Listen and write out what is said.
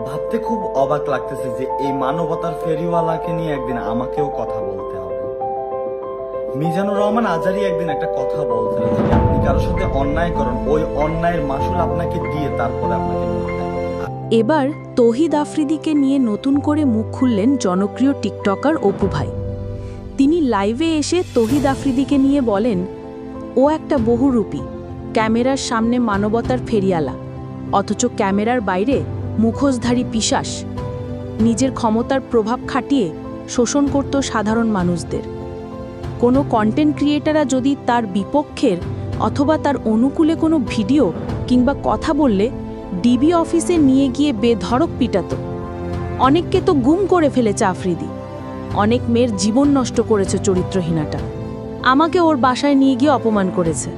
ভাবতে খুব অবাক লাগতেছে যে এই মানবতার ফেরিওয়ালাকে নিয়ে একদিন আমাকেও কথা বলতে হবে। মিজানুর রহমান আজারি একদিন একটা কথা বলতেন, যদি আপনি কারোর সাথে অন্যায় করেন ওই অন্যায়ের মাসুল আপনাকে দিয়ে তারপরে আপনাকে বলতে হবে। এবার তৌহিদ আফ্রিদিকে নিয়ে নতুন করে মুখ খুললেন জনপ্রিয় টিকটকার অপু ভাই। তিনি লাইভে এসে তৌহিদ আফ্রিদিকে নিয়ে বলেন, ও একটা বহুরূপী, ক্যামেরার সামনে মানবতার ফেরিয়ালা, অথচ ক্যামেরার বাইরে মুখোশধারী পিশাচ। নিজের ক্ষমতার প্রভাব খাটিয়ে শোষণ করত সাধারণ মানুষদের। কোনো কন্টেন্ট ক্রিয়েটাররা যদি তার বিপক্ষের অথবা তার অনুকূলে কোনো ভিডিও কিংবা কথা বললে ডিবি অফিসে নিয়ে গিয়ে বেধড়ক পিটাত। অনেককে তো গুম করে ফেলেছে আফ্রিদি, অনেক মেয়ের জীবন নষ্ট করেছে চরিত্রহীনাটা। আমাকে ওর বাসায় নিয়ে গিয়ে অপমান করেছে।